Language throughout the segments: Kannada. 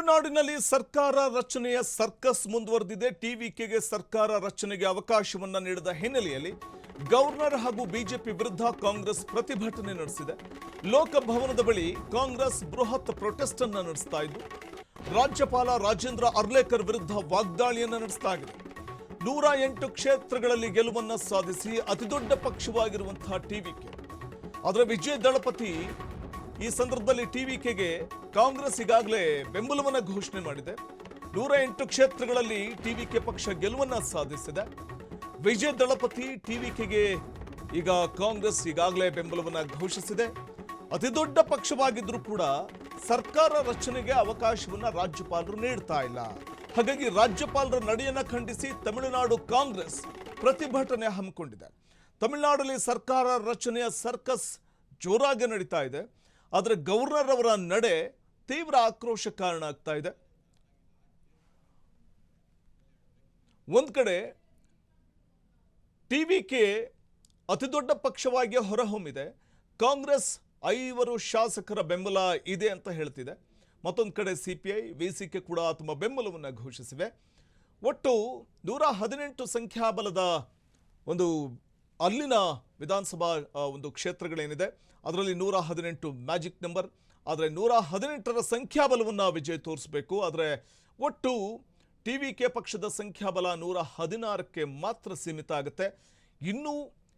ತಮಿಳುನಾಡಿನಲ್ಲಿ ಸರ್ಕಾರ ರಚನೆಯ ಸರ್ಕಸ್ ಮುಂದುವರೆದಿದೆ. ಟಿವಿಕೆಗೆ ಸರ್ಕಾರ ರಚನೆಗೆ ಅವಕಾಶವನ್ನ ನೀಡಿದ ಹಿನ್ನೆಲೆಯಲ್ಲಿ ಗವರ್ನರ್ ಹಾಗೂ ಬಿಜೆಪಿ ವಿರುದ್ಧ ಕಾಂಗ್ರೆಸ್ ಪ್ರತಿಭಟನೆ ನಡೆಸಿದೆ. ಲೋಕಭವನದ ಬಳಿ ಕಾಂಗ್ರೆಸ್ ಬೃಹತ್ ಪ್ರೊಟೆಸ್ಟ್ ಅನ್ನು ನಡೆಸ್ತಾ ಇದ್ದು, ರಾಜ್ಯಪಾಲ ರಾಜೇಂದ್ರ ಅರ್ಲೇಕರ್ ವಿರುದ್ಧ ವಾಗ್ದಾಳಿಯನ್ನು ನಡೆಸ್ತಾ ಇದೆ. 108 ಕ್ಷೇತ್ರಗಳಲ್ಲಿ ಗೆಲುವನ್ನು ಸಾಧಿಸಿ ಅತಿದೊಡ್ಡ ಪಕ್ಷವಾಗಿರುವಂತಹ ಟಿವಿಕೆ, ಅದರ ವಿಜಯ ದಳಪತಿ ಈ ಸಂದರ್ಭದಲ್ಲಿ ಟಿವಿಕೆಗೆ ಕಾಂಗ್ರೆಸ್ ಈಗಾಗಲೇ ಬೆಂಬಲವನ್ನು ಘೋಷಣೆ ಮಾಡಿದೆ. 108 ಕ್ಷೇತ್ರಗಳಲ್ಲಿ ಟಿವಿಕೆ ಪಕ್ಷ ಗೆಲುವನ್ನ ಸಾಧಿಸಿದೆ. ವಿಜಯ ದಳಪತಿ ಟಿವಿಕೆಗೆ ಈಗ ಕಾಂಗ್ರೆಸ್ ಈಗಾಗಲೇ ಬೆಂಬಲವನ್ನು ಘೋಷಿಸಿದೆ. ಅತಿದೊಡ್ಡ ಪಕ್ಷವಾಗಿದ್ರೂ ಕೂಡ ಸರ್ಕಾರ ರಚನೆಗೆ ಅವಕಾಶವನ್ನ ರಾಜ್ಯಪಾಲರು ನೀಡ್ತಾ ಇಲ್ಲ. ಹಾಗಾಗಿ ರಾಜ್ಯಪಾಲರ ನಡೆಯನ್ನ ಖಂಡಿಸಿ ತಮಿಳುನಾಡು ಕಾಂಗ್ರೆಸ್ ಪ್ರತಿಭಟನೆ ಹಮ್ಮಿಕೊಂಡಿದೆ. ತಮಿಳುನಾಡಲ್ಲಿ ಸರ್ಕಾರ ರಚನೆಯ ಸರ್ಕಸ್ ಜೋರಾಗಿ ನಡೀತಾ ಇದೆ. ಆದರೆ ಗವರ್ನರ್ ಅವರ ನಡೆ ತೀವ್ರ ಆಕ್ರೋಶ ಕಾರಣ ಆಗ್ತಾ ಇದೆ. ಒಂದ್ ಕಡೆ ಟಿವಿಕೆ ಅತಿದೊಡ್ಡ ಪಕ್ಷವಾಗಿ ಹೊರಹೊಮ್ಮಿದೆ. ಕಾಂಗ್ರೆಸ್ 5 ಶಾಸಕರ ಬೆಂಬಲ ಇದೆ ಅಂತ ಹೇಳ್ತಿದೆ. ಮತ್ತೊಂದು ಕಡೆ ಸಿಪಿಐ ವಿಸಿಕೆ ಕೂಡ ತಮ್ಮ ಬೆಂಬಲವನ್ನು ಘೋಷಿಸಿವೆ. ಒಟ್ಟು 118 ಸಂಖ್ಯಾಬಲದ ಒಂದು ಅಲ್ಲಿನ ವಿಧಾನಸಭಾ ಒಂದು ಕ್ಷೇತ್ರಗಳೇನಿದೆ ಅದರಲ್ಲಿ 118 ಮ್ಯಾಜಿಕ್ ನಂಬರ್. ಆದರೆ 118ರ ಸಂಖ್ಯಾಬಲವನ್ನು ವಿಜಯ್ ತೋರಿಸಬೇಕು. ಆದರೆ ಒಟ್ಟು ಟಿವಿಕೆ ಪಕ್ಷದ ಸಂಖ್ಯಾಬಲ 116ಕ್ಕೆ ಮಾತ್ರ ಸೀಮಿತ ಆಗುತ್ತೆ. ಇನ್ನೂ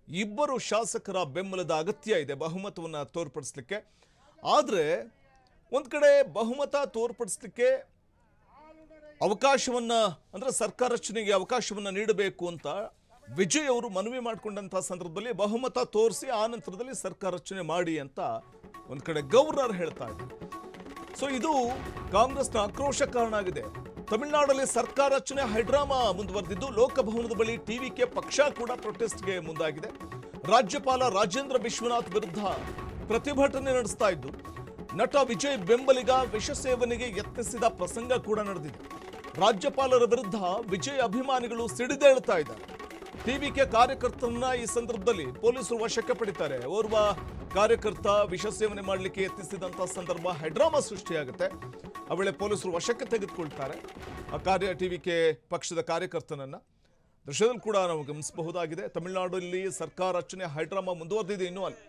2 ಶಾಸಕರ ಬೆಂಬಲದ ಅಗತ್ಯ ಇದೆ ಬಹುಮತವನ್ನು ತೋರ್ಪಡಿಸಲಿಕ್ಕೆ. ಆದರೆ ಒಂದು ಕಡೆ ಬಹುಮತ ತೋರ್ಪಡಿಸಲಿಕ್ಕೆ ಅವಕಾಶವನ್ನ, ಅಂದರೆ ಸರ್ಕಾರ ರಚನೆಗೆ ಅವಕಾಶವನ್ನ ನೀಡಬೇಕು ಅಂತ ವಿಜಯ್ ಅವರು ಮನವಿ ಮಾಡಿಕೊಂಡಂತಹ ಸಂದರ್ಭದಲ್ಲಿ ಬಹುಮತ ತೋರಿಸಿ ಆ ನಂತರದಲ್ಲಿ ಸರ್ಕಾರ ರಚನೆ ಮಾಡಿ ಅಂತ ಒಂದು ಕಡೆ ಗವರ್ನರ್ ಹೇಳ್ತಾ ಇದ್ದಾರೆ. ಸೊ ಇದು ಕಾಂಗ್ರೆಸ್ನ ಆಕ್ರೋಶ ಕಾರಣ ಆಗಿದೆ. ತಮಿಳುನಾಡಲ್ಲಿ ಸರ್ಕಾರ ರಚನೆ ಹೈಡ್ರಾಮಾ ಮುಂದುವರೆದಿದ್ದು, ಲೋಕಭವನದ ಬಳಿ ಟಿವಿಕೆ ಪಕ್ಷ ಕೂಡ ಪ್ರೊಟೆಸ್ಟ್ಗೆ ಮುಂದಾಗಿದೆ. ರಾಜ್ಯಪಾಲ ರಾಜೇಂದ್ರ ವಿಶ್ವನಾಥ್ ವಿರುದ್ಧ ಪ್ರತಿಭಟನೆ ನಡೆಸ್ತಾ ಇದ್ದು, ನಟ ವಿಜಯ್ ಬೆಂಬಲಿಗ ವಿಷ ಸೇವನೆಗೆ ಯತ್ನಿಸಿದ ಪ್ರಸಂಗ ಕೂಡ ನಡೆದಿದೆ. ರಾಜ್ಯಪಾಲರ ವಿರುದ್ಧ ವಿಜಯ್ ಅಭಿಮಾನಿಗಳು ಸಿಡಿದೇಳ್ತಾ ಇದ್ದಾರೆ. ಟಿವಿಕೆ ಕಾರ್ಯಕರ್ತರನ್ನ ಈ ಸಂದರ್ಭದಲ್ಲಿ ಪೊಲೀಸರು ವಶಕ್ಕೆ ಪಡಿತಾರೆ. ಓರ್ವ ಕಾರ್ಯಕರ್ತ ವಿಷ ಸೇವನೆ ಮಾಡಲಿಕ್ಕೆ ಯತ್ನಿಸಿದಂತಹ ಸಂದರ್ಭ ಹೈಡ್ರಾಮಾ ಸೃಷ್ಟಿಯಾಗುತ್ತೆ. ಆ ವೇಳೆ ಪೊಲೀಸರು ವಶಕ್ಕೆ ತೆಗೆದುಕೊಳ್ತಾರೆ ಆ ಟಿವಿಕೆ ಪಕ್ಷದ ಕಾರ್ಯಕರ್ತನನ್ನ. ದೃಶ್ಯದಲ್ಲಿ ಕೂಡ ನಾವು ಗಮನಿಸಬಹುದಾಗಿದೆ. ತಮಿಳುನಾಡಲ್ಲಿ ಸರ್ಕಾರ ರಚನೆ ಹೈಡ್ರಾಮಾ ಮುಂದುವರೆದಿದೆ. ಇನ್ನೂ ಅಲ್ಲಿ